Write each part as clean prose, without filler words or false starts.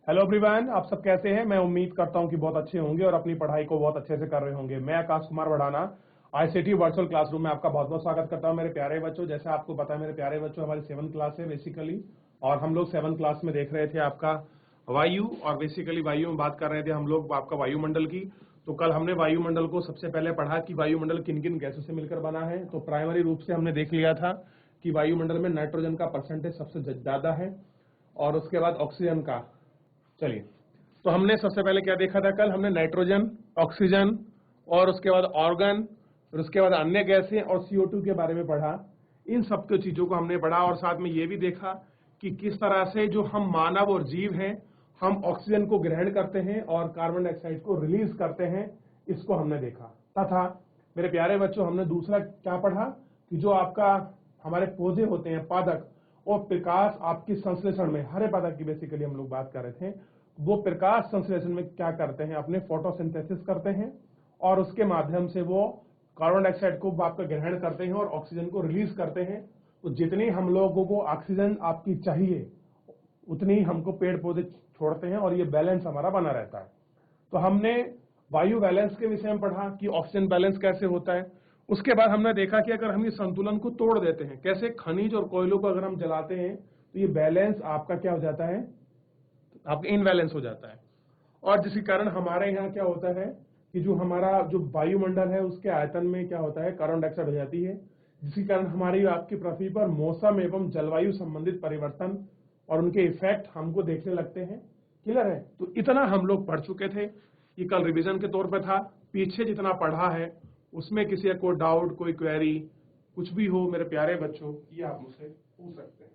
Hello everyone, आप सब कैसे हैं। मैं उम्मीद करता हूं कि बहुत अच्छे होंगे और अपनी पढ़ाई को बहुत अच्छे से कर रहे होंगे। मैं आकाश कुमार बढ़ाना आईसीटी वर्चुअल क्लासरूम में आपका बहुत बहुत स्वागत करता हूं। मेरे प्यारे बच्चों, जैसे आपको पता है मेरे प्यारे बच्चों, हमारी 7th क्लास है बेसिकली, और हम लोग 7th क्लास में देख रहे थे आपका वायु, और बेसिकली वायु में बात कर रहे थे हम लोग आपका वायुमंडल की। तो कल हमने वायुमंडल को सबसे पहले पढ़ा कि वायुमंडल किन किन गैसों से मिलकर बना है। तो प्राइमरी रूप से हमने देख लिया था कि वायुमंडल में नाइट्रोजन का परसेंटेज सबसे ज्यादा है, और उसके बाद ऑक्सीजन का। चलिए, तो हमने सबसे पहले क्या देखा था कल? हमने नाइट्रोजन, ऑक्सीजन, और उसके बाद ऑर्गन, और उसके बाद अन्य गैसें और CO2 के बारे में पढ़ा। इन सब की चीजों को हमने पढ़ा, और साथ में ये भी देखा कि किस तरह से जो हम मानव और जीव हैं, हम ऑक्सीजन को ग्रहण करते हैं और कार्बन डाइऑक्साइड को रिलीज करते हैं। इसको हमने देखा। तथा मेरे प्यारे बच्चों, हमने दूसरा क्या पढ़ा कि जो आपका हमारे पौधे होते हैं, पादप, और प्रकाश आपकी संश्लेषण में, हरे पादप की बेसिकली हम लोग बात कर रहे थे, वो प्रकाश संश्लेषण में क्या करते हैं? अपने फोटोसिंथेसिस करते हैं, और उसके माध्यम से वो कार्बन डाइऑक्साइड को आपका ग्रहण करते हैं और ऑक्सीजन को रिलीज करते हैं। तो जितनी हम लोगों को ऑक्सीजन आपकी चाहिए, उतनी ही हमको पेड़ पौधे छोड़ते हैं, और ये बैलेंस हमारा बना रहता है। तो हमने वायु बैलेंस के विषय में पढ़ा कि ऑक्सीजन बैलेंस कैसे होता है। उसके बाद हमने देखा कि अगर हम ये संतुलन को तोड़ देते हैं, कैसे खनिज और कोयलों को अगर हम जलाते हैं, तो ये बैलेंस आपका क्या हो जाता है? आपका इनबैलेंस हो जाता है। और जिसके कारण हमारे यहाँ क्या होता है कि जो हमारा जो वायुमंडल है उसके आयतन में क्या होता है? कार्बन डाइऑक्साइड हो जाती है, जिसके कारण हमारी आपकी पृथ्वी पर मौसम एवं जलवायु संबंधित परिवर्तन और उनके इफेक्ट हमको देखने लगते हैं। क्लियर है? तो इतना हम लोग पढ़ चुके थे। ये कल रिवीजन के तौर पे था। पीछे जितना पढ़ा है उसमें किसी का कोई डाउट, कोई क्वेरी, कुछ भी हो मेरे प्यारे बच्चों, ये आप मुझसे पूछ सकते हैं।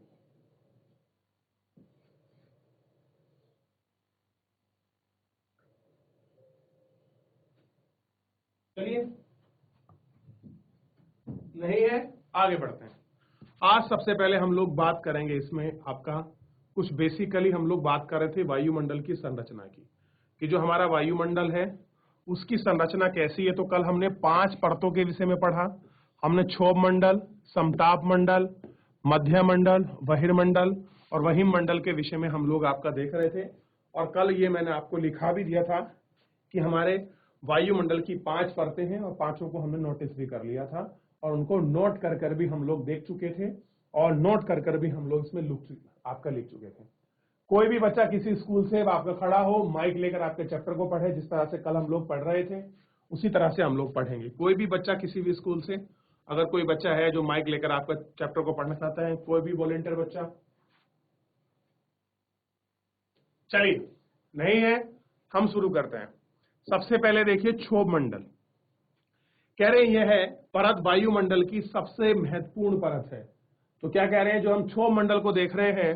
चलिए, नहीं है, आगे बढ़ते हैं। आज सबसे पहले हम लोग बात करेंगे इसमें आपका कुछ बेसिकली हम लोग बात कर रहे थे वायुमंडल की संरचना की, कि जो हमारा वायुमंडल है उसकी संरचना कैसी है। तो कल हमने 5 परतों के विषय में पढ़ा। हमने क्षोभ मंडल, समताप मंडल, मध्य मंडल, बहिर्मंडल और वहिमंडल के विषय में हम लोग आपका देख रहे थे। और कल ये मैंने आपको लिखा भी दिया था कि हमारे वायुमंडल की 5 परतें हैं, और पांचों को हमने नोटिस भी कर लिया था, और उनको नोट कर भी हम लोग देख चुके थे, और नोट कर भी हम लोग इसमें आपका लिख चुके थे। कोई भी बच्चा किसी स्कूल से आपका खड़ा हो, माइक लेकर आपके चैप्टर को पढ़े, जिस तरह से कल हम लोग पढ़ रहे थे उसी तरह से हम लोग पढ़ेंगे। कोई भी बच्चा किसी भी स्कूल से, अगर कोई बच्चा है जो माइक लेकर आपका चैप्टर को पढ़ना चाहता है, कोई भी वॉलेंटियर बच्चा? चलिए, नहीं है, हम शुरू करते हैं। सबसे पहले देखिए क्षोभ मंडल। कह रहे हैं यह है परत वायुमंडल की सबसे महत्वपूर्ण परत है। तो क्या कह रहे हैं? जो हम क्षोभ मंडल को देख रहे हैं,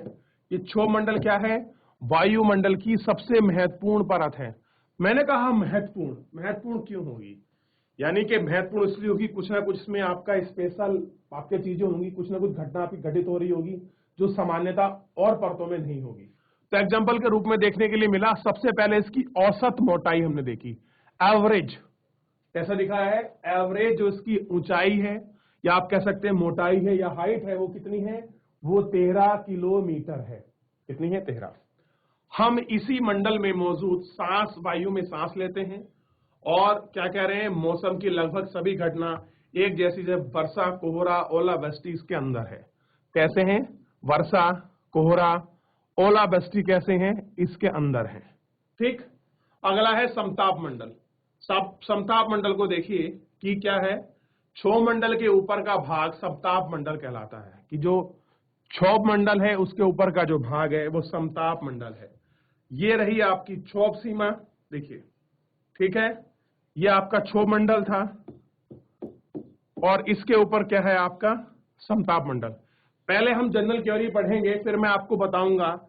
ये क्षोभ मंडल क्या है? वायुमंडल की सबसे महत्वपूर्ण परत है। मैंने कहा महत्वपूर्ण। महत्वपूर्ण क्यों होगी? यानी कि महत्वपूर्ण इसलिए होगी, कुछ ना कुछ इसमें आपका स्पेशल आपके चीजें होंगी, कुछ ना कुछ घटना आपकी घटित हो रही होगी जो सामान्यता और परतों में नहीं होगी। तो एग्जाम्पल के रूप में देखने के लिए मिला, सबसे पहले इसकी औसत मोटाई हमने देखी, एवरेज। कैसा दिखा है? एवरेज जो इसकी ऊंचाई है, या आप कह सकते हैं मोटाई है या हाइट है, वो कितनी है? वो 13 किलोमीटर है। कितनी है? 13। हम इसी मंडल में मौजूद सांस, वायु में सांस लेते हैं, और क्या कह रहे हैं? मौसम की लगभग सभी घटना एक जैसी, जब वर्षा, कोहरा, ओलावृष्टि इसके अंदर है। कैसे हैं? वर्षा, कोहरा, ओलावृष्टि कैसे हैं? इसके अंदर है। ठीक। अगला है समताप मंडल। समताप मंडल को देखिए कि क्या है? क्षोभ मंडल के ऊपर का भाग समताप मंडल कहलाता है, कि जो क्षोभ मंडल है उसके ऊपर का जो भाग है वो समताप मंडल है। ये रही आपकी क्षोभ सीमा, देखिए, ठीक है, ये आपका क्षोभ मंडल था, और इसके ऊपर क्या है? आपका समताप मंडल। पहले हम जनरल थ्योरी पढ़ेंगे, फिर मैं आपको बताऊंगा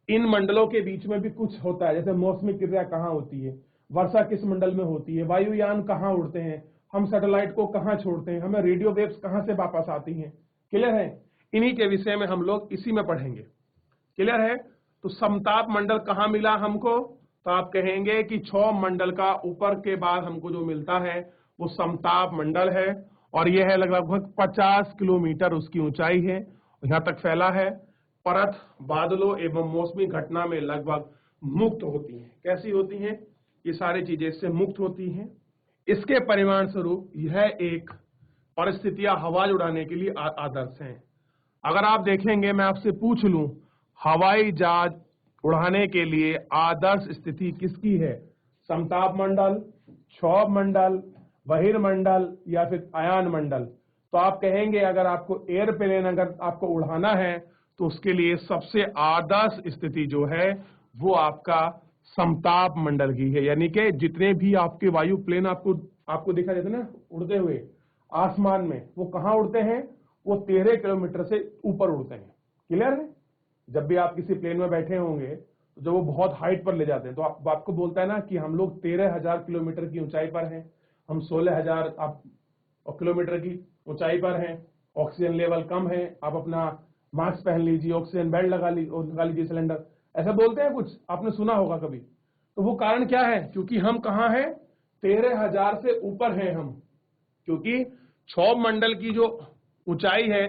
इन मंडलों के बीच में भी कुछ होता है, जैसे मौसमी क्रिया कहाँ होती है, वर्षा किस मंडल में होती है, वायुयान कहाँ उड़ते हैं, हम सैटेलाइट को कहाँ छोड़ते हैं, हमें रेडियो वेव्स कहाँ से वापस आती हैं। क्लियर है? इन्हीं के विषय में हम लोग इसी में पढ़ेंगे। क्लियर है? तो समताप मंडल कहाँ मिला हमको? तो आप कहेंगे कि क्षोभ मंडल का ऊपर के बाद हमको जो मिलता है वो समताप मंडल है, और यह है लगभग 50 किलोमीटर उसकी ऊंचाई है, यहां तक फैला है। परत बादलों एवं मौसमी घटना में लगभग मुक्त होती हैं। कैसी होती हैं? ये सारी चीजें इससे मुक्त होती हैं। इसके परिणाम स्वरूप यह एक परिस्थितियां हवाई उड़ाने के लिए आदर्श हैं। अगर आप देखेंगे, मैं आपसे पूछ लूं, हवाई जहाज उड़ाने के लिए आदर्श स्थिति किसकी है? समताप मंडल, क्षोभ मंडल, बहिर्मंडल या फिर आयन मंडल? तो आप कहेंगे अगर आपको एयरप्लेन अगर आपको उड़ाना है तो उसके लिए सबसे आदर्श स्थिति जो है वो आपका समताप मंडल की है। यानी कि जितने भी आपके वायु प्लेन आपको दिखा देते ना उड़ते हुए आसमान में, वो कहाँ उड़ते हैं? वो 13 किलोमीटर से ऊपर उड़ते हैं। क्लियर है? जब भी आप किसी प्लेन में बैठे होंगे तो जब वो बहुत हाइट पर ले जाते हैं तो आपको बोलता है ना कि हम लोग 13,000 किलोमीटर की ऊंचाई पर हैं, हम 16,000 किलोमीटर की ऊंचाई पर हैं, ऑक्सीजन लेवल कम है, आप अपना मास्क पहन लीजिए, ऑक्सीजन बेल्ट लगा लीजिए सिलेंडर, ऐसा बोलते हैं कुछ, आपने सुना होगा कभी। तो वो कारण क्या है? क्योंकि हम कहाँ हैं? 13,000 से ऊपर हैं हम, क्योंकि क्षोभ मंडल की जो ऊंचाई है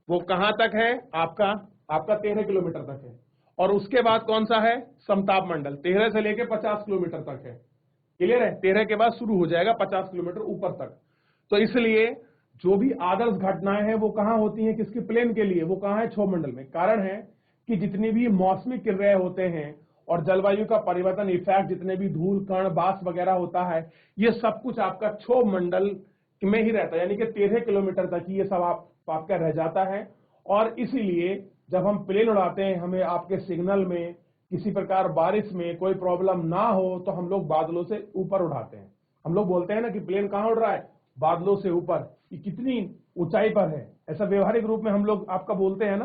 वो कहां तक है? आपका 13 किलोमीटर तक है। और उसके बाद कौन सा है? समताप मंडल, 13 से लेकर 50 किलोमीटर तक है। क्लियर है? 13 के बाद शुरू हो जाएगा 50 किलोमीटर ऊपर तक। तो इसलिए जो भी आदर्श घटनाएं हैं वो कहां होती हैं? किसके प्लेन के लिए? वो कहां है? क्षोभ मंडल में। कारण है कि जितनी भी मौसमी क्रियाएं होते हैं और जलवायु का परिवर्तन इफेक्ट, जितने भी धूल कण बास वगैरह होता है, ये सब कुछ आपका क्षोभ मंडल में ही रहता है। यानी कि 13 किलोमीटर तक ही ये सब आपका रह जाता है। और इसीलिए जब हम प्लेन उड़ाते हैं, हमें आपके सिग्नल में किसी प्रकार बारिश में कोई प्रॉब्लम ना हो तो हम लोग बादलों से ऊपर उड़ाते हैं। हम लोग बोलते हैं ना कि प्लेन कहां उड़ रहा है? बादलों से ऊपर। ये कितनी ऊंचाई पर है, ऐसा व्यवहारिक रूप में हम लोग आपका बोलते हैं ना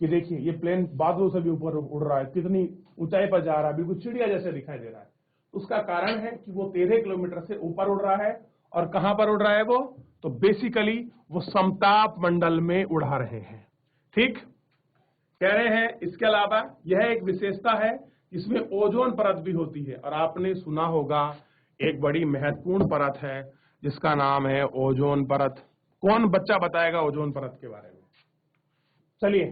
कि देखिए ये प्लेन बादलों से भी ऊपर उड़ रहा है, कितनी ऊंचाई पर जा रहा है, बिल्कुल चिड़िया जैसे दिखाई दे रहा है। उसका कारण है कि वो 13 किलोमीटर से ऊपर उड़ रहा है। और कहां पर उड़ रहा है वो? तो बेसिकली वो समताप मंडल में उड़ा रहे हैं। ठीक कह रहे हैं। इसके अलावा यह एक विशेषता है जिसमें ओजोन परत भी होती है। और आपने सुना होगा एक बड़ी महत्वपूर्ण परत है जिसका नाम है ओजोन परत। कौन बच्चा बताएगा ओजोन परत के बारे में? चलिए,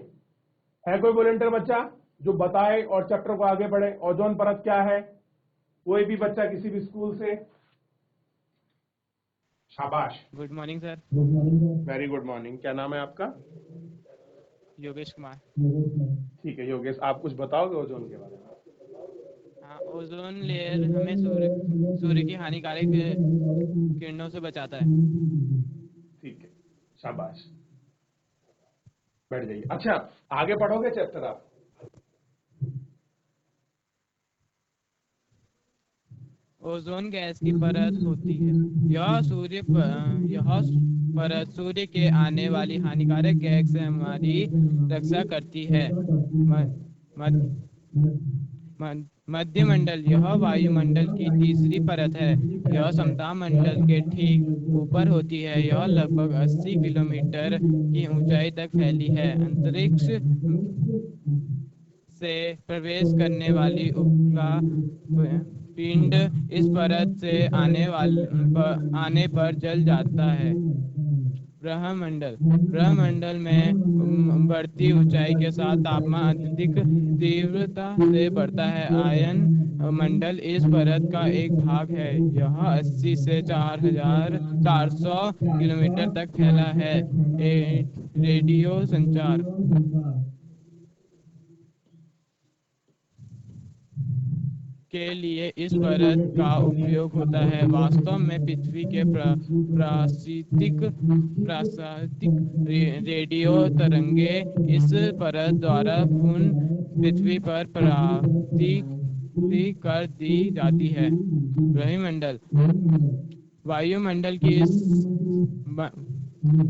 है कोई वॉलंटियर बच्चा जो बताए और चैप्टर को आगे बढ़े? ओजोन परत क्या है? कोई भी बच्चा किसी भी स्कूल से? शाबाश। Good morning sir. Very good morning. क्या नाम है आपका? योगेश कुमार। ठीक है योगेश, आप कुछ बताओगे ओजोन के बारे में? हाँ, ओजोन लेयर हमें सूर्य की हानिकारक किरणों से बचाता है। ठीक है, शाबाश, बैठ जाइए। अच्छा, आगे पढ़ोगे चैप्टर आप? ओजोन गैस की परत होती है। यह परत सूर्य के आने वाली हानिकारक गैस से हमारी रक्षा करती है। मध्यमंडल, यह वायुमंडल की तीसरी परत है। यह समताप मंडल के ठीक ऊपर होती है। यह लगभग 80 किलोमीटर की ऊंचाई तक फैली है। अंतरिक्ष से प्रवेश करने वाली उल्का पिंड इस परत से आने पर जल जाता है। ब्रह्मंडल में बढ़ती ऊंचाई के साथ तापमान अधिक तीव्रता से बढ़ता है। आयन मंडल इस परत का एक भाग है। यह 80 से 4,400 किलोमीटर तक फैला है। रेडियो संचार के लिए इस परत का उपयोग होता है। वास्तव में पृथ्वी के प्राकृतिक रेडियो तरंगें इस परत द्वारा पुनः पृथ्वी पर प्राप्त कर दी जाती है। वायुमंडल, वायुमंडल की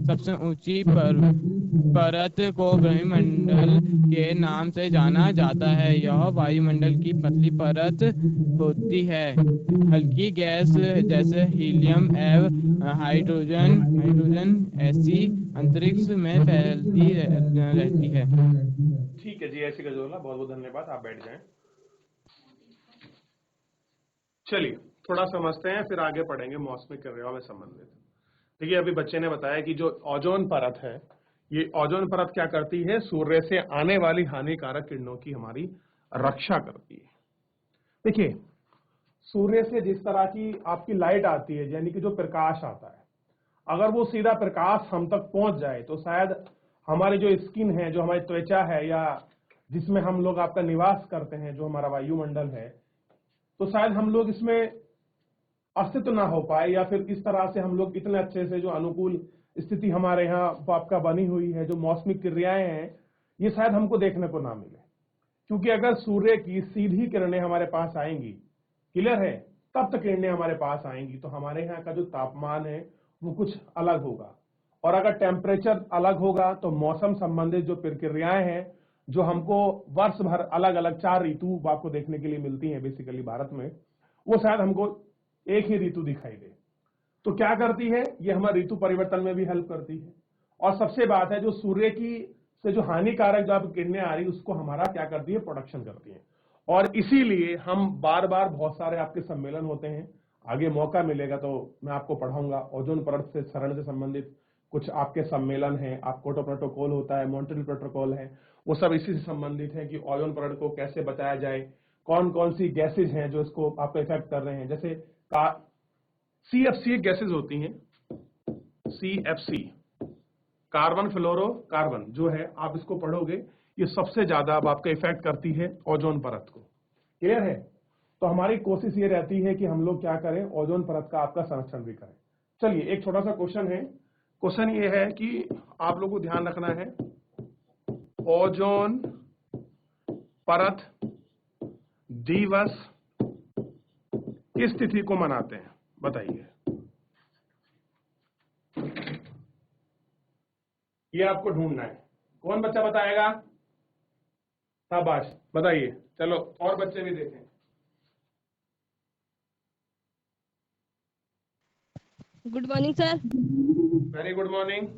सबसे ऊंची परत को ब्रह्मंडल के नाम से जाना जाता है। यह वायुमंडल की पतली परत होती है। हल्की गैस जैसे हीलियम एवं हाइड्रोजन ऐसी अंतरिक्ष में फैलती रहती है। ठीक है जी, ऐसी गजोला, बहुत बहुत धन्यवाद। आप बैठ जाएं। चलिए थोड़ा समझते हैं, फिर आगे पढ़ेंगे मौसमी क्रियाओं में संबंधित। देखिए, अभी बच्चे ने बताया कि जो ओजोन परत है, ये ओजोन परत क्या करती है? सूर्य से आने वाली हानिकारक किरणों की हमारी रक्षा करती है। देखिए, सूर्य से जिस तरह की आपकी लाइट आती है, यानी कि जो प्रकाश आता है, अगर वो सीधा प्रकाश हम तक पहुंच जाए तो शायद हमारी जो स्किन है, जो हमारी त्वचा है, या जिसमें हम लोग आपका निवास करते हैं, जो हमारा वायुमंडल है, तो शायद हम लोग इसमें अस्तित्व ना हो पाए, या फिर इस तरह से हम लोग इतने अच्छे से जो अनुकूल स्थिति हमारे यहाँ आपका बनी हुई है, जो मौसमी क्रियाएं हैं, ये शायद हमको देखने को ना मिले। क्योंकि अगर सूर्य की सीधी किरणें हमारे पास आएंगी, क्लियर है, तप्त किरणें हमारे पास आएंगी, तो हमारे यहाँ का जो तापमान है वो कुछ अलग होगा। और अगर टेम्परेचर अलग होगा तो मौसम संबंधित जो प्रक्रियाएं हैं, जो हमको वर्ष भर अलग अलग 4 ऋतु आपको देखने के लिए मिलती हैं बेसिकली भारत में, वो शायद हमको एक ही ऋतु दिखाई दे। तो क्या करती है, ये हमारे ऋतु परिवर्तन में भी हेल्प करती है। और सबसे बात है, जो सूर्य की से जो हानिकारक जो आप किरणें आ रही, उसको हमारा क्या करती है, प्रोडक्शन करती है। और इसीलिए हम बार बार बहुत सारे आपके सम्मेलन होते हैं, आगे मौका मिलेगा तो मैं आपको पढ़ाऊंगा ओजोन परत से शरण से संबंधित कुछ आपके सम्मेलन हैं, क्योटो प्रोटोकॉल होता है, मॉन्ट्रियल प्रोटोकॉल है, वो सब इसी से संबंधित है कि ओजोन परत को कैसे बचाया जाए, कौन कौन सी गैसेज हैं जो इसको आप इफेक्ट कर रहे हैं। जैसे CFC गैसेज होती हैं, CFC कार्बन फ्लोरो कार्बन जो है, आप इसको पढ़ोगे, ये सबसे ज्यादा अब आपका इफेक्ट करती है ओजोन परत को। क्लियर है? तो हमारी कोशिश ये रहती है कि हम लोग क्या करें, ओजोन परत का आपका संरक्षण भी करें। चलिए, एक छोटा सा क्वेश्चन है। क्वेश्चन ये है कि आप लोगों को ध्यान रखना है, ओजोन परत दिवस किस तिथि को मनाते हैं, बताइए। ये आपको ढूंढना है। कौन बच्चा बताएगा? शाबाश, बताइए। चलो और बच्चे भी देखें। Good morning sir. Very good morning.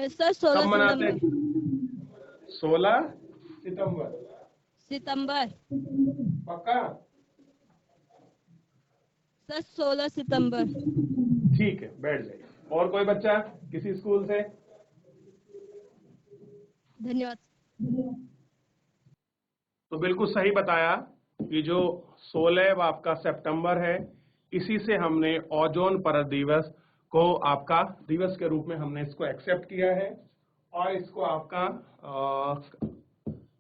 Sir 16 कब मनाते हैं? सितंबर। 16 सितंबर। सितंबर पक्का? सर 16 सितंबर। ठीक है, बैठ जाइए। और कोई बच्चा किसी स्कूल से? धन्यवाद। तो बिल्कुल सही बताया कि जो 16 आपका सितंबर है, इसी से हमने ओजोन परत दिवस को आपका दिवस के रूप में हमने इसको एक्सेप्ट किया है। और इसको आपका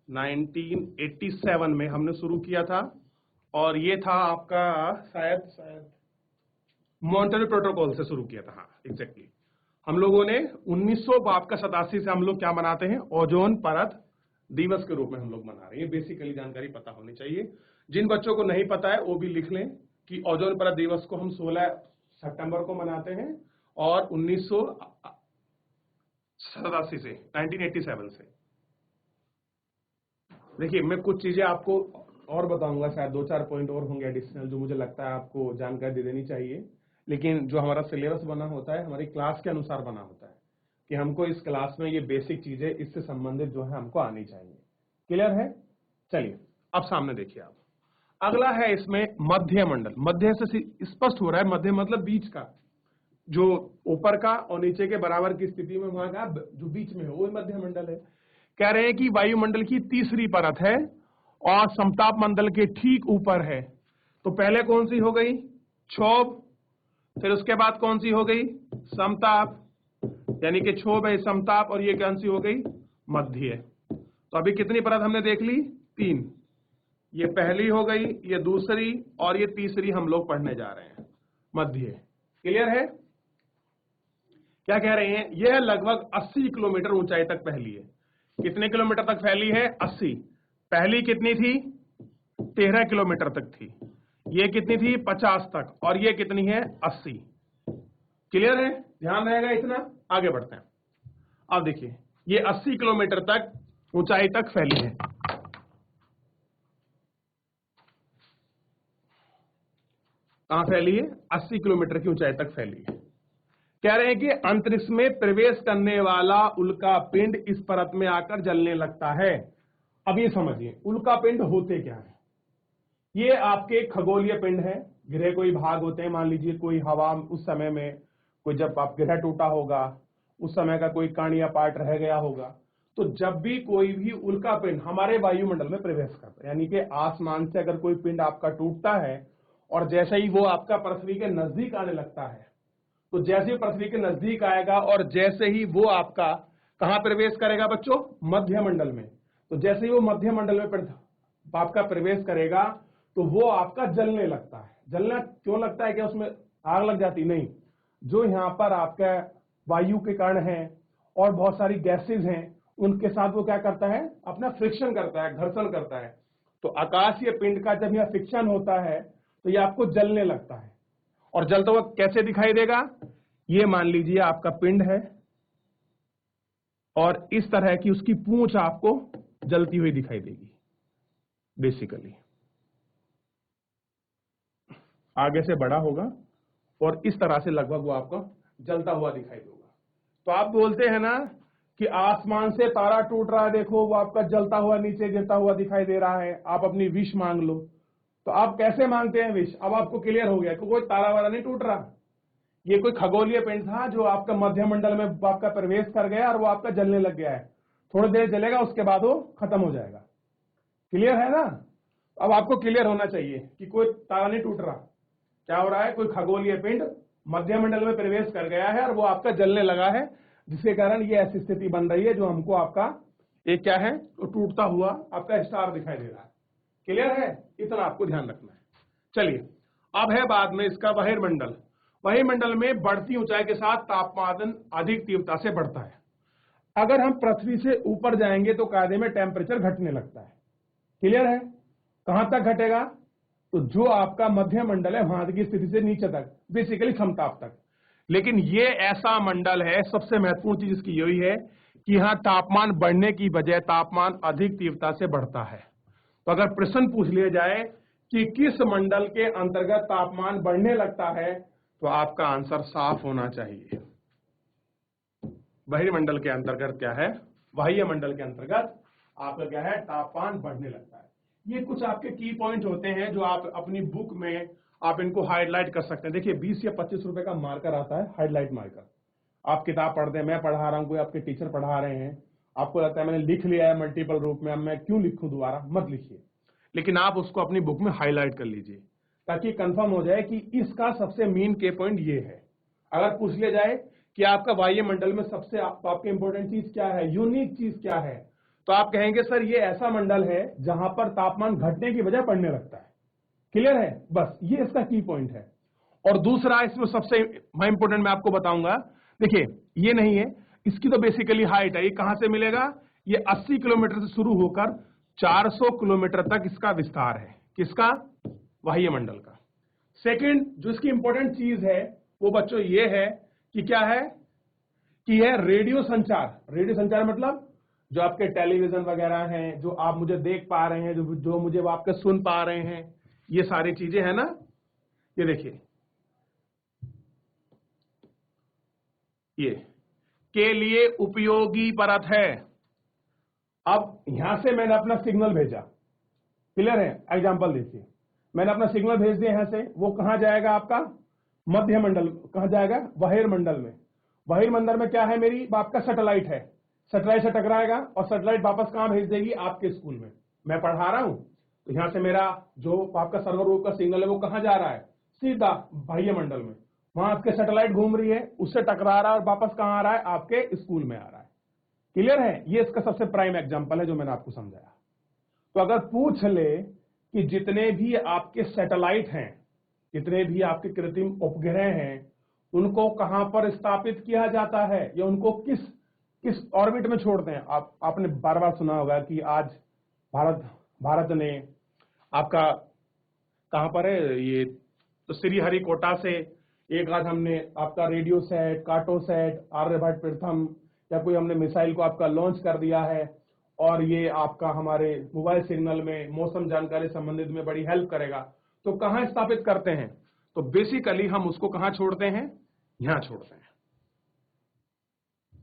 1987 में हमने शुरू किया था, और ये था आपका शायद मॉन्ट्रियल प्रोटोकॉल से शुरू किया था। हाँ, एग्जैक्टली। हम लोगों ने 1987 से हम लोग क्या मनाते हैं, ओजोन परत दिवस के रूप में हम लोग मना रहे हैं। बेसिकली जानकारी पता होनी चाहिए। जिन बच्चों को नहीं पता है वो भी लिख लें कि ओजोन परत दिवस को हम 16 सितंबर को मनाते हैं, और 1987 से 1987 से। देखिए, मैं कुछ चीजें आपको और बताऊंगा, शायद 2-4 पॉइंट और होंगे एडिशनल, जो मुझे लगता है आपको जानकारी दे देनी चाहिए। लेकिन जो हमारा सिलेबस बना होता है, हमारी क्लास के अनुसार बना होता है कि हमको इस क्लास में ये बेसिक चीजें इससे संबंधित जो है हमको आनी चाहिए। क्लियर है? चलिए, अब सामने देखिए आप। अगला है इसमें मध्य मंडल। मध्य से स्पष्ट हो रहा है, मध्य मतलब बीच का, जो ऊपर का और नीचे के बराबर की स्थिति में वहां का जो बीच में है वो मध्य मंडल है। कह रहे हैं कि वायुमंडल की तीसरी परत है और समताप मंडल के ठीक ऊपर है। तो पहले कौन सी हो गई? क्षोभ। फिर उसके बाद कौन सी हो गई? समताप। यानी कि क्षोभ है, समताप, और ये कौन सी हो गई? मध्य। तो अभी कितनी परत हमने देख ली? 3। ये पहली हो गई, ये दूसरी, और ये तीसरी हम लोग पढ़ने जा रहे हैं, मध्य। क्लियर है? क्या कह रहे हैं? यह लगभग 80 किलोमीटर ऊंचाई तक फैली है। कितने किलोमीटर तक फैली है? 80। पहली कितनी थी? 13 किलोमीटर तक थी। ये कितनी थी? 50 तक। और ये कितनी है? 80। क्लियर है? ध्यान रहेगा इतना। आगे बढ़ते हैं। अब देखिए, ये 80 किलोमीटर तक ऊंचाई तक फैली है। कहां फैली है? 80 किलोमीटर की ऊंचाई तक फैली है। कह रहे हैं कि अंतरिक्ष में प्रवेश करने वाला उल्का पिंड इस परत में आकर जलने लगता है। अब ये समझिए, उल्का पिंड होते क्या है? ये आपके खगोलीय पिंड है। ग्रह कोई भाग होते हैं, मान लीजिए कोई हवा उस समय में, कोई जब आप ग्रह टूटा होगा उस समय का कोई कण या पार्ट रह गया होगा, तो जब भी कोई भी उल्का पिंड हमारे वायुमंडल में प्रवेश करता है, यानी कि आसमान से अगर कोई पिंड आपका टूटता है और जैसे ही वो आपका पृथ्वी के नजदीक आने लगता है, तो जैसे ही पृथ्वी के नजदीक आएगा और जैसे ही वो आपका कहां प्रवेश करेगा बच्चों, मध्य मंडल में, तो जैसे ही वो मध्य मंडल में आपका प्रवेश करेगा तो वो आपका जलने लगता है। जलना क्यों लगता है? क्या उसमें आग लग जाती? नहीं, जो यहाँ पर आपका वायु के कण हैं और बहुत सारी गैसेज हैं, उनके साथ वो क्या करता है, अपना फ्रिक्शन करता है, घर्षण करता है। तो आकाशीय पिंड का जब यह फ्रिक्शन होता है तो ये आपको जलने लगता है। और जलता हुआ कैसे दिखाई देगा? ये मान लीजिए आपका पिंड है और इस तरह की उसकी पूंछ आपको जलती हुई दिखाई देगी। बेसिकली आगे से बड़ा होगा और इस तरह से लगभग वो आपको जलता हुआ दिखाई देगा। तो आप बोलते हैं ना कि आसमान से तारा टूट रहा है, देखो वो आपका जलता हुआ नीचे गिरता हुआ दिखाई दे रहा है, आप अपनी विश मांग लो। तो आप कैसे मांगते हैं विश? अब आपको क्लियर हो गया कि कोई तारा वारा नहीं टूट रहा, ये कोई खगोलीय पिंड था जो आपका मध्य मंडल में आपका प्रवेश कर गया और वो आपका जलने लग गया है। थोड़ी देर जलेगा, उसके बाद वो खत्म हो जाएगा। क्लियर है ना? अब आपको क्लियर होना चाहिए कि कोई तारा नहीं टूट रहा। क्या हो रहा है? कोई खगोलीय पिंड मध्य मंडल में प्रवेश कर गया है और वो आपका जलने लगा है, जिसके कारण ये ऐसी स्थिति बन रही है जो हमको आपका एक क्या है, तो टूटता हुआ आपका स्टार दिखाई दे रहा है। क्लियर है? इतना आपको ध्यान रखना है। चलिए, अब है बाद में इसका बहिर्मंडल। बहिर्मंडल में बढ़ती ऊंचाई के साथ तापमान अधिक तीव्रता से बढ़ता है। अगर हम पृथ्वी से ऊपर जाएंगे तो कायदे में टेम्परेचर घटने लगता है। क्लियर है? कहां तक घटेगा? तो जो आपका मध्य मंडल है वहां की स्थिति से नीचे तक, बेसिकली समताप तक। लेकिन ये ऐसा मंडल है, सबसे महत्वपूर्ण चीज इसकी यही है कि यहां तापमान बढ़ने की बजाय तापमान अधिक तीव्रता से बढ़ता है। तो अगर प्रश्न पूछ लिया जाए कि किस मंडल के अंतर्गत तापमान बढ़ने लगता है, तो आपका आंसर साफ होना चाहिए। बहिर्मंडल के अंतर्गत क्या है? बाह्य मंडल के अंतर्गत आपका क्या है, तापमान बढ़ने लगता है। ये कुछ आपके की पॉइंट होते हैं जो आप अपनी बुक में आप इनको हाईलाइट कर सकते हैं। देखिए 20 या 25 रुपए का मार्कर आता है, हाईलाइट मार्कर। आप किताब पढ़ते हैं, मैं पढ़ा रहा हूं, कोई आपके टीचर पढ़ा रहे हैं, आपको लगता है मैंने लिख लिया है मल्टीपल रूप में, अब मैं क्यों लिखूं दोबारा? मत लिखिए, लेकिन आप उसको अपनी बुक में हाईलाइट कर लीजिए ताकि कंफर्म हो जाए कि इसका सबसे मेन के पॉइंट ये है। अगर पूछ लिया जाए कि आपका वायुमंडल में सबसे आपके इंपॉर्टेंट चीज क्या है, यूनिक चीज क्या है, तो आप कहेंगे सर ये ऐसा मंडल है जहां पर तापमान घटने की बजाय बढ़ने लगता है। क्लियर है? बस ये इसका की पॉइंट है। और दूसरा इसमें सबसे इंपॉर्टेंट मैं आपको बताऊंगा, देखिए ये नहीं है, इसकी तो बेसिकली हाइट है। ये कहां से मिलेगा? ये 80 किलोमीटर से शुरू होकर 400 किलोमीटर तक इसका विस्तार है। किसका? वायुमंडल का। सेकंड जो इसकी इंपॉर्टेंट चीज है वो बच्चों ये है कि क्या है कि यह रेडियो संचार। रेडियो संचार मतलब जो आपके टेलीविजन वगैरह हैं, जो आप मुझे देख पा रहे हैं, जो मुझे वो आपके सुन पा रहे हैं, ये सारी चीजें है ना, ये देखिए ये के लिए उपयोगी परत है। अब यहां से मैंने अपना सिग्नल भेजा, क्लियर है? एग्जांपल देखिए, मैंने अपना सिग्नल भेज दिया यहां से, वो कहां जाएगा? आपका मध्य मंडल। कहां जाएगा? बहिर्मंडल में। बहिर्मंडल में क्या है? मेरी आपका सैटेलाइट है, सैटेलाइट से टकराएगा और सैटेलाइट वापस कहां भेज देगी? आपके स्कूल में। मैं पढ़ा रहा हूं तो यहां से मेरा जो आपका सर्वर रूप का सिग्नल है वो कहां जा रहा है? सीधा बाह्य मंडल में। वहां आपके सैटेलाइट घूम रही है, उससे टकरा रहा है और वापस कहां आ रहा है? आपके स्कूल में आ रहा है। क्लियर है? ये इसका सबसे प्राइम एग्जांपल है जो मैंने आपको समझाया। तो अगर पूछ ले कि जितने भी आपके सैटेलाइट हैं, जितने भी आपके कृत्रिम उपग्रह हैं, उनको कहां पर स्थापित किया जाता है या उनको किस ऑर्बिट में छोड़ते हैं? आपने बार बार सुना होगा कि आज भारत ने आपका कहां पर है ये, तो श्रीहरिकोटा से एक आज हमने आपका रेडियो सेट, कार्टोसेट, आर्यभट्ट प्रथम या कोई हमने मिसाइल को आपका लॉन्च कर दिया है और ये आपका हमारे मोबाइल सिग्नल में मौसम जानकारी संबंधित में बड़ी हेल्प करेगा। तो कहां स्थापित करते हैं? तो बेसिकली हम उसको कहां छोड़ते हैं? यहां छोड़ते हैं।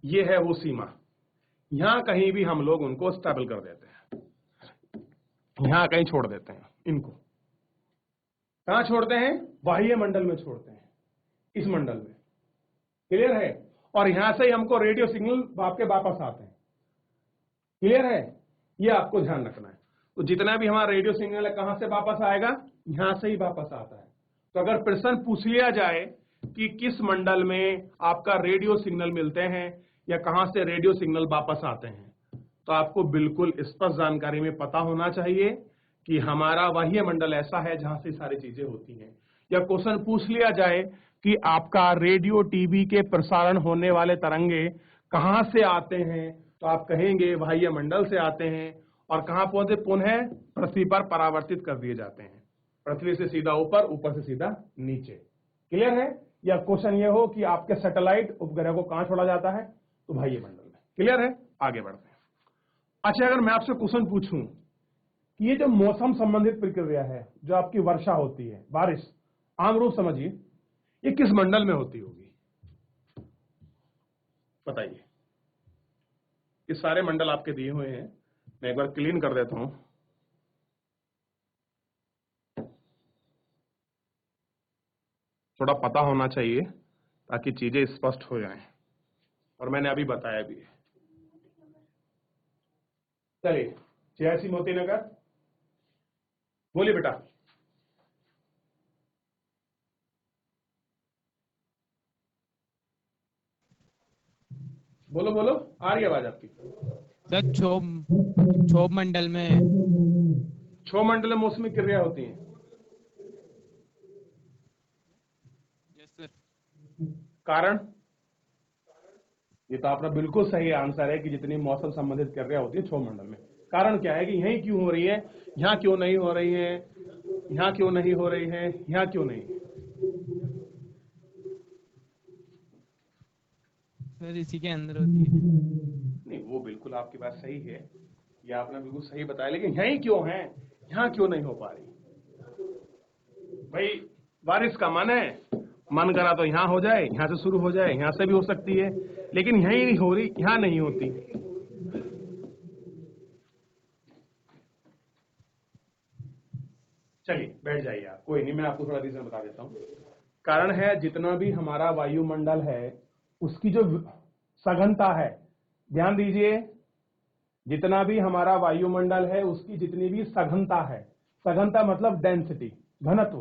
ये है वो सीमा, यहां कहीं भी हम लोग उनको स्टेबल कर देते हैं, यहां कहीं छोड़ देते हैं इनको। कहां छोड़ते हैं? बाह्य मंडल में छोड़ते हैं, इस मंडल में। क्लियर है? और यहां से ही हमको रेडियो सिग्नल आपके वापस आते हैं। क्लियर है? ये आपको ध्यान रखना है। तो जितना भी हमारा रेडियो सिग्नल है कहां से वापस आएगा? यहां से ही वापस आता है। तो अगर प्रश्न पूछ लिया जाए कि किस मंडल में आपका रेडियो सिग्नल मिलते हैं या कहां से रेडियो सिग्नल वापस आते हैं, तो आपको बिल्कुल स्पष्ट जानकारी में पता होना चाहिए कि हमारा बाह्य मंडल ऐसा है जहां से सारी चीजें होती हैं। या क्वेश्चन पूछ लिया जाए कि आपका रेडियो टीवी के प्रसारण होने वाले तरंगे कहां से आते हैं, तो आप कहेंगे बाह्य मंडल से आते हैं और कहां पहुंचे? पुनः पृथ्वी पर परावर्तित कर दिए जाते हैं, पृथ्वी से सीधा ऊपर, ऊपर से सीधा नीचे। क्लियर है? या क्वेश्चन ये हो कि आपके सैटेलाइट उपग्रह को कहां छोड़ा जाता है? तो बाह्य मंडल में। क्लियर है? आगे बढ़ते हैं। अच्छा, अगर मैं आपसे क्वेश्चन पूछूं कि ये जो मौसम संबंधित प्रक्रिया है, जो आपकी वर्षा होती है, बारिश, आम रूप समझिए, ये किस मंडल में होती होगी? बताइए। ये सारे मंडल आपके दिए हुए हैं, मैं एक बार क्लीन कर देता हूं। थोड़ा पता होना चाहिए ताकि चीजें स्पष्ट हो जाएं, और मैंने अभी बताया भी है। चलिए, JIC मोती नगर, बोलिए बेटा। बोलो बोलो, आ रही है आवाज आपकी? सर क्षोभ मंडल में। क्षोभ मंडल में मौसमी क्रिया होती है। Yes sir. कारण? ये तो आपका बिल्कुल सही आंसर है कि जितनी मौसम संबंधित क्रिया होती है क्षोभ मंडल में। कारण क्या है कि यहीं क्यों हो रही है, यहां क्यों नहीं हो रही है, यहां क्यों नहीं हो रही है, यहां क्यों नहीं? सर इसी के अंदर होती है। नहीं, वो बिल्कुल आपकी बात सही है, ये आपने बिल्कुल सही बताया, लेकिन यहीं क्यों है, यहां क्यों नहीं हो पा रही? भाई, बारिश का मन करा तो यहां हो जाए, यहां से शुरू हो जाए, यहां से भी हो सकती है, लेकिन यहीं नहीं हो रही, यहां नहीं होती। चलिए बैठ जाइए आप, कोई नहीं, मैं आपको थोड़ा रीजन बता देता हूं। कारण है, जितना भी हमारा वायुमंडल है उसकी जो सघनता है, ध्यान दीजिए, जितना भी हमारा वायुमंडल है उसकी जितनी भी सघनता है, सघनता मतलब डेंसिटी, घनत्व।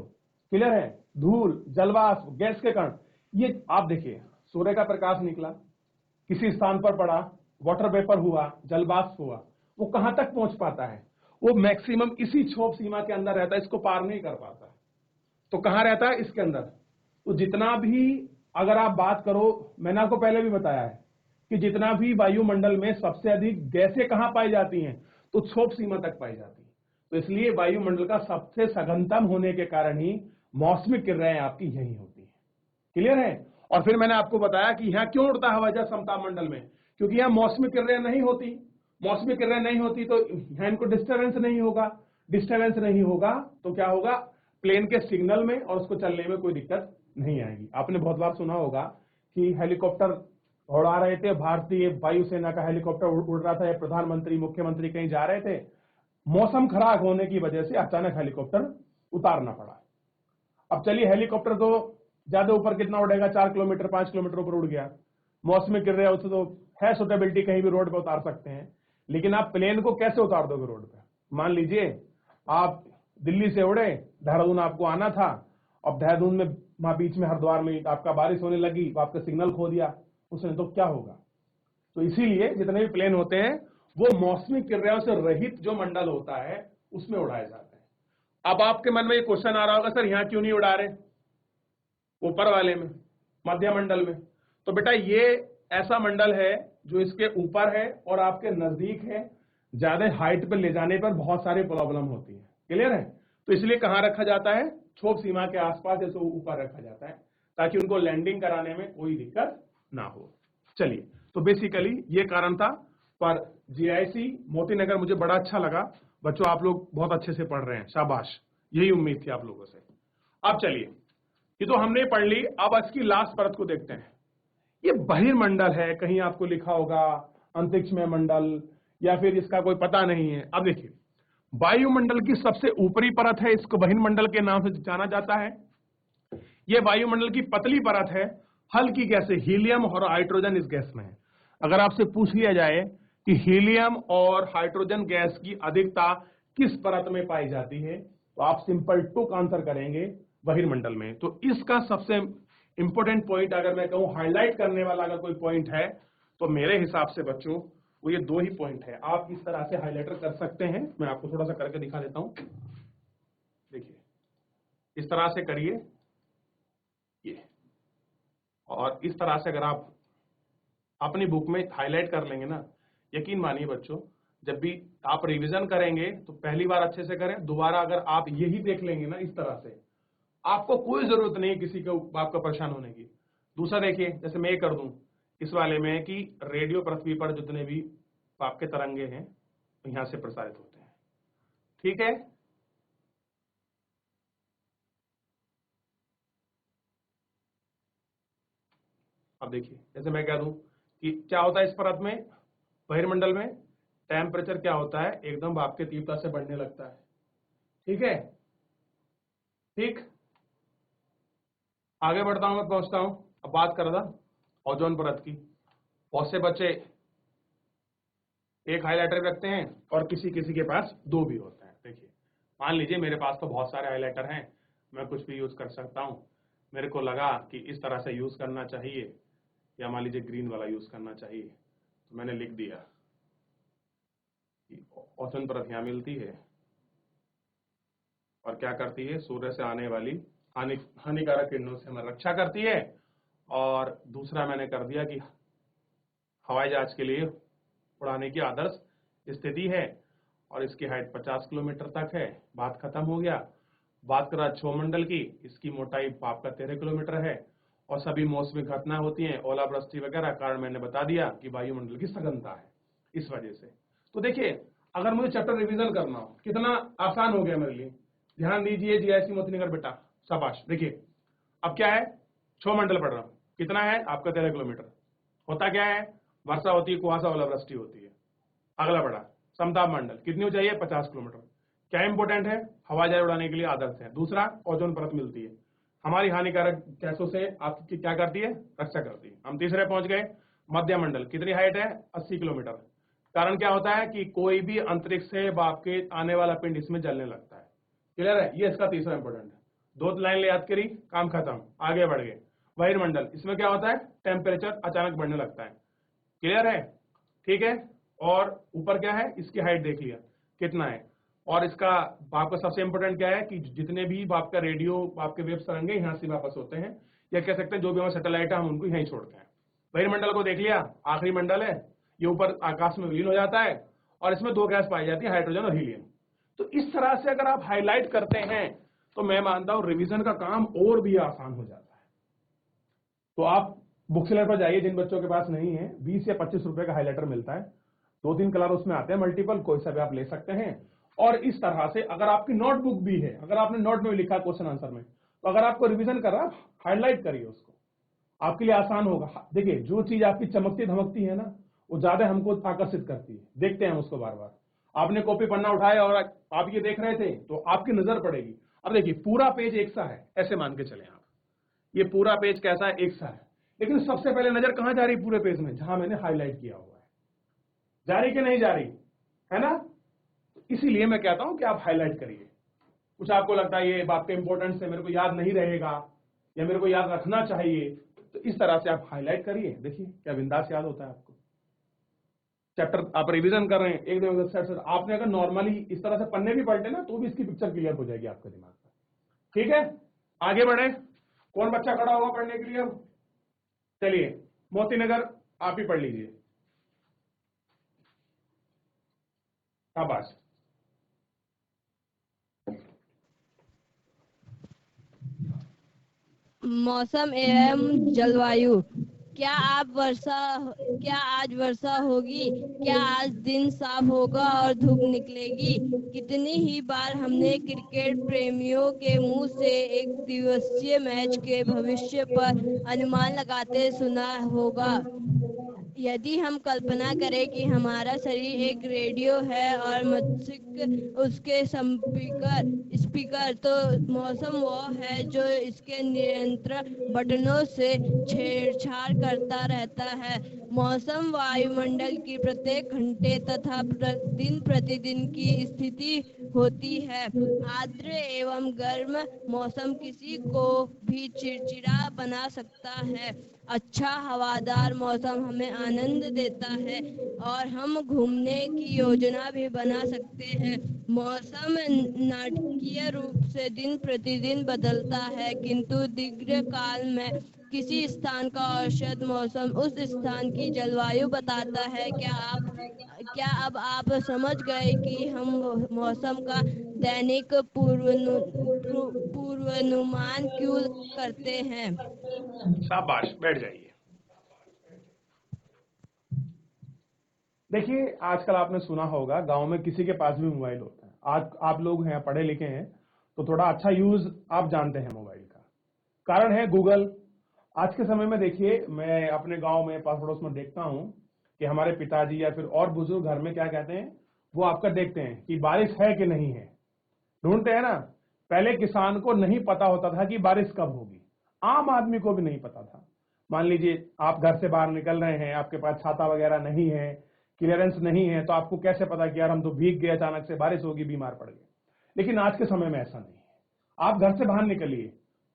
क्लियर है? धूल, जलवाष्प, गैस के कण, ये आप देखिए, सूर्य का प्रकाश निकला, किसी स्थान पर पड़ा, वाटर वेपर हुआ, जलवाष्प हुआ, वो कहां तक पहुंच पाता है? वो मैक्सिमम इसी क्षोभ सीमा के अंदर रहता है, इसको पार नहीं कर पाता। तो कहां रहता है? इसके अंदर। तो जितना भी, अगर आप बात करो, मैंने आपको पहले भी बताया है कि जितना भी वायुमंडल में सबसे अधिक गैसें कहां पाई जाती हैं, तो क्षोभ सीमा तक पाई जाती है। तो इसलिए वायुमंडल का सबसे सघनतम होने के कारण ही मौसमी क्रियाएं आपकी यही होती है। क्लियर है? और फिर मैंने आपको बताया कि यहां क्यों उड़ता है हवाई जहाज समताप मंडल में, क्योंकि यहां मौसमी क्रिया नहीं होती। मौसमी क्रिया नहीं होती तो यहां इनको डिस्टर्बेंस नहीं होगा, डिस्टर्बेंस नहीं होगा तो क्या होगा? प्लेन के सिग्नल में और उसको चलने में कोई दिक्कत नहीं आएगी। आपने बहुत बार सुना होगा कि हेलीकॉप्टर उड़ा रहे थे, भारतीय वायुसेना का हेलीकॉप्टर उड़ रहा था, या प्रधानमंत्री, मुख्यमंत्री कहीं जा रहे थे, मौसम खराब होने की वजह से अचानक हेलीकॉप्टर उतारना पड़ा। अब चलिए, हेलीकॉप्टर तो ज्यादा ऊपर कितना उड़ेगा? 4 किलोमीटर 5 किलोमीटर ऊपर उड़ गया, मौसमी क्रिया उससे तो है सुटेबिलिटी, कहीं भी रोड पे उतार सकते हैं, लेकिन आप प्लेन को कैसे उतार दोगे रोड पे? मान लीजिए आप दिल्ली से उड़े, देहरादून आपको आना था, अब देहरादून में वहां बीच में हरिद्वार में आपका बारिश होने लगी, तो आपका सिग्नल खो दिया उसने, तो क्या होगा? तो इसीलिए जितने भी प्लेन होते हैं वो मौसमी क्रियाओं से रहित जो मंडल होता है उसमें उड़ाए जाते हैं। अब आपके मन में ये क्वेश्चन आ रहा होगा, सर यहां क्यों नहीं उड़ा रहे, ऊपर वाले में, मध्य मंडल में? तो बेटा, ये ऐसा मंडल है जो इसके ऊपर है और आपके नजदीक है, ज्यादा हाइट पर ले जाने पर बहुत सारी प्रॉब्लम होती है। क्लियर है? तो इसलिए कहां रखा जाता है? क्षोभ सीमा के आसपास, जैसे ऊपर रखा जाता है, ताकि उनको लैंडिंग कराने में कोई दिक्कत ना हो। चलिए, तो बेसिकली ये कारण था। पर JIC मोती नगर मुझे बड़ा अच्छा लगा। बच्चों, आप लोग बहुत अच्छे से पढ़ रहे हैं, शाबाश, यही उम्मीद थी आप लोगों से। अब चलिए, ये तो हमने पढ़ ली, अब इसकी लास्ट परत को देखते हैं। ये बहिर्मंडल है, कहीं आपको लिखा होगा अंतरिक्ष में मंडल, या फिर इसका कोई पता नहीं है। अब देखिए, वायुमंडल की सबसे ऊपरी परत है, इसको बहिर्मंडल के नाम से जाना जाता है। यह वायुमंडल की पतली परत है, हल्की गैसें हीलियम और हाइड्रोजन इस गैस में है। अगर आपसे पूछ लिया जाए कि हीलियम और हाइड्रोजन गैस की अधिकता किस परत में पाई जाती है, तो आप सिंपल टुक आंसर करेंगे बहिर्मंडल में। तो इसका सबसे इंपॉर्टेंट पॉइंट अगर मैं कहूं हाईलाइट करने वाला अगर कोई पॉइंट है तो मेरे हिसाब से बच्चों वो ये दो ही पॉइंट है। आप इस तरह से हाईलाइटर कर सकते हैं, मैं आपको थोड़ा सा करके दिखा देता हूं। देखिए इस तरह से करिए ये, और इस तरह से अगर आप अपनी बुक में हाईलाइट कर लेंगे ना, यकीन मानिए बच्चों जब भी आप रिवीजन करेंगे तो पहली बार अच्छे से करें, दोबारा अगर आप यही देख लेंगे ना इस तरह से, आपको कोई जरूरत नहीं किसी को आपका परेशान होने की। दूसरा देखिए जैसे मैं ये कर दूं इस वाले में कि रेडियो पृथ्वी पर जितने भी आपके तरंगे हैं यहां से प्रसारित होते हैं, ठीक है। अब देखिए जैसे मैं कह दूं कि क्या होता है इस परत में, बहिर्मंडल में टेम्परेचर क्या होता है, एकदम आपके तीव्रता से बढ़ने लगता है, ठीक है। ठीक, आगे बढ़ता हूं, मैं पहुंचता हूं। अब बात कर रहा था ओजोन परत की। बहुत से बच्चे एक हाइलाइटर रखते हैं और किसी किसी के पास दो भी होते हैं। देखिए मान लीजिए मेरे पास तो बहुत सारे हाइलाइटर हैं, मैं कुछ भी यूज कर सकता हूं। मेरे को लगा कि इस तरह से यूज करना चाहिए या मान लीजिए ग्रीन वाला यूज करना चाहिए, तो मैंने लिख दिया कि ओजोन परत यहां मिलती है और क्या करती है, सूर्य से आने वाली हानिकारक किरणों से हमारी रक्षा करती है। और दूसरा मैंने कर दिया कि हवाई जहाज के लिए उड़ाने की आदर्श स्थिति है और इसकी हाइट 50 किलोमीटर तक है। बात खत्म हो गया। बात करा क्षोमंडल की, इसकी मोटाई आपका 13 किलोमीटर है और सभी मौसमी घटना होती हैं, ओलावृष्टि वगैरह, कारण मैंने बता दिया कि वायुमंडल की सघनता है इस वजह से। तो देखिए अगर मुझे चैप्टर रिवीजन करना हो कितना आसान हो गया मेरे लिए। ध्यान दीजिए जीआईसी मोतीनगर बेटा, शाबाश। देखिए अब क्या है, क्षोमंडल पढ़ रहा हूं, कितना है आपका 13 किलोमीटर। होता क्या है, वर्षा होती है, कुहासा, ओलावृष्टि होती है। अगला बढ़ा समताप मंडल, कितनी ऊंचाई है, 50 किलोमीटर। क्या इंपोर्टेंट है, हवाई जहाज उड़ाने के लिए आदर्श है। दूसरा ओजोन परत मिलती है, हमारी हानिकारक गैसों से आपकी क्या करती है, रक्षा करती है। हम तीसरे पहुंच गए, मध्य मंडल, कितनी हाइट है, 80 किलोमीटर। कारण क्या होता है कि कोई भी अंतरिक्ष से आपके आने वाला पिंड इसमें जलने लगता है। क्लियर है, ये इसका तीसरा इंपोर्टेंट है। दो लाइन याद करी, काम खत्म, आगे बढ़ गए। बहिर्मंडल, इसमें क्या होता है, टेम्परेचर अचानक बढ़ने लगता है। क्लियर है, ठीक है। और ऊपर क्या है, इसकी हाइट देख लिया कितना है। और इसका आपका सबसे इंपोर्टेंट क्या है कि जितने भी आपका रेडियो आपके वेव तरंगे यहाँ से वापस होते हैं, या कह सकते हैं जो भी हमारे सैटेलाइट है हम उनको यहीं छोड़ते हैं। बहिर्मंडल को देख लिया, आखिरी मंडल है, ये ऊपर आकाश में विलीन हो जाता है और इसमें दो गैस पाई जाती है, हाइड्रोजन और हीलियम। तो इस तरह से अगर आप हाईलाइट करते हैं तो मैं मानता हूं रिवीजन का काम और भी आसान हो जाता है। तो आप बुक सेलर पर जाइए, जिन बच्चों के पास नहीं है, 20 या 25 रुपए का हाइलाइटर मिलता है, 2-3 कलर उसमें आते हैं, मल्टीपल, कोई सा भी आप ले सकते हैं। और इस तरह से अगर आपकी नोटबुक भी है, अगर आपने नोट में लिखा क्वेश्चन आंसर में, तो अगर आपको रिवीजन कर रहा है हाईलाइट करिए उसको, आपके लिए आसान होगा। देखिए जो चीज आपकी चमकती धमकती है ना, वो ज्यादा हमको आकर्षित करती है, देखते हैं उसको बार बार। आपने कॉपी पन्ना उठाया और आप ये देख रहे थे तो आपकी नजर पड़ेगी। अब देखिए पूरा पेज एक सा है, ऐसे मान के चले आप, ये पूरा पेज कैसा है, एक सा है, लेकिन सबसे पहले नजर कहां जा रही पूरे पेज में, जहां मैंने हाईलाइट किया हुआ है। जा रही कि नहीं जा रही है ना। इसीलिए मैं कहता हूं कि आप हाईलाइट करिए। कुछ आपको लगता है ये बात का इंपॉर्टेंस है, मेरे को याद नहीं रहेगा या मेरे को याद रखना चाहिए, तो इस तरह से आप हाईलाइट करिए। देखिए क्या बिंदास याद होता है आपको। चैप्टर आप रिवीजन कर रहे हैं एकदम वेबसाइट से, आपने अगर नॉर्मली इस तरह से पन्ने भी पढ़ते ना तो भी इसकी पिक्चर क्लियर हो जाएगी आपके दिमाग में। ठीक है, आगे बढ़े। कौन बच्चा खड़ा होगा पढ़ने के लिए अब, चलिए मोतीनगर आप ही पढ़ लीजिए, शाबाश। मौसम एवं जलवायु। क्या आज वर्षा होगी? क्या आज दिन साफ होगा और धूप निकलेगी? कितनी ही बार हमने क्रिकेट प्रेमियों के मुंह से एक दिवसीय मैच के भविष्य पर अनुमान लगाते सुना होगा। यदि हम कल्पना करें कि हमारा शरीर एक रेडियो है और मस्तिष्क उसके स्पीकर, तो मौसम वह है जो इसके नियंत्रण बटनों से छेड़छाड़ करता रहता है। मौसम वायुमंडल की प्रत्येक घंटे तथा दिन प्रतिदिन की स्थिति होती है। आर्द्र एवं गर्म मौसम किसी को भी चिड़चिड़ा बना सकता है। अच्छा हवादार मौसम हमें आनंद देता है और हम घूमने की योजना भी बना सकते हैं। मौसम नाटकीय रूप से दिन प्रतिदिन बदलता है, किंतु दीर्घकाल में किसी स्थान का औसत मौसम उस स्थान की जलवायु बताता है। क्या अब आप समझ गए कि हम मौसम का दैनिक पूर्वानुमान क्यों करते हैं? शाबाश, बैठ जाइए। देखिए, आजकल आपने सुना होगा गांव में किसी के पास भी मोबाइल होता है। आज आप लोग हैं, पढ़े लिखे हैं, तो थोड़ा अच्छा यूज आप जानते हैं मोबाइल का। कारण है गूगल। आज के समय में देखिए, मैं अपने गांव में पास पड़ोस में देखता हूं कि हमारे पिताजी या फिर और बुजुर्ग घर में क्या कहते हैं, वो आपका देखते हैं कि बारिश है कि नहीं है, ढूंढते हैं ना। पहले किसान को नहीं पता होता था कि बारिश कब होगी, आम आदमी को भी नहीं पता था। मान लीजिए आप घर से बाहर निकल रहे हैं, आपके पास छाता वगैरह नहीं है, क्लियरेंस नहीं है, तो आपको कैसे पता कि यार हम तो भीग गए, अचानक से बारिश होगी, बीमार पड़ गए। लेकिन आज के समय में ऐसा नहीं है। आप घर से बाहर निकलिए,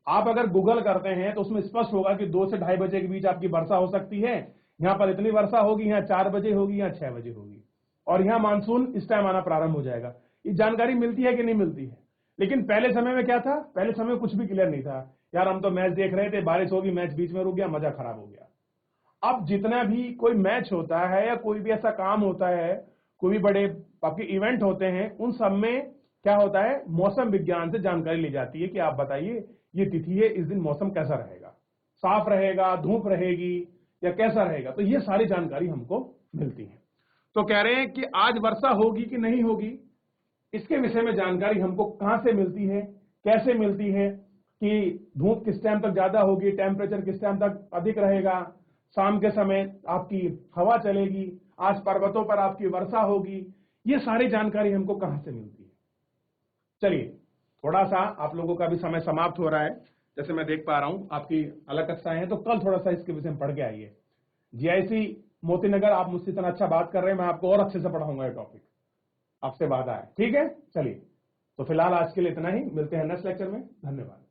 आप अगर गूगल करते हैं तो उसमें स्पष्ट होगा कि 2 से 2:30 बजे के बीच आपकी वर्षा हो सकती है, यहाँ पर इतनी वर्षा होगी, यहाँ 4 बजे होगी, यहाँ 6 बजे होगी, और यहाँ मानसून इस टाइम आना प्रारंभ हो जाएगा। ये जानकारी मिलती है कि नहीं मिलती है? लेकिन पहले समय में क्या था? पहले समय में कुछ भी क्लियर नहीं था। यार हम तो मैच देख रहे थे, बारिश होगी, मैच बीच में रुक गया, मजा खराब हो गया। अब जितना भी कोई मैच होता है या कोई भी ऐसा काम होता है, कोई भी बड़े आपके इवेंट होते हैं, उन सब में क्या होता है, मौसम विज्ञान से जानकारी ली जाती है कि आप बताइए ये तिथि है, इस दिन मौसम कैसा रहेगा, साफ रहेगा, धूप रहेगी या कैसा रहेगा। तो ये सारी जानकारी हमको मिलती है। तो कह रहे हैं कि आज वर्षा होगी कि नहीं होगी, इसके विषय में जानकारी हमको कहां से मिलती है, कैसे मिलती है, कि धूप किस टाइम तक ज्यादा होगी, टेम्परेचर किस टाइम तक अधिक रहेगा, शाम के समय आपकी हवा चलेगी, आज पर्वतों पर आपकी वर्षा होगी। ये सारी जानकारी हमको कहां से मिलती है? चलिए, थोड़ा सा आप लोगों का भी समय समाप्त हो रहा है, जैसे मैं देख पा रहा हूं आपकी अलग कक्षाएं हैं, तो कल थोड़ा सा इसके विषय में पढ़ के आइए। जीआईसी मोतीनगर, आप मुझसे इतना अच्छा बात कर रहे हैं, मैं आपको और अच्छे से पढ़ाऊंगा ये टॉपिक, आपसे वादा है। ठीक है, चलिए, तो फिलहाल आज के लिए इतना ही, मिलते हैं नेक्स्ट लेक्चर में। धन्यवाद।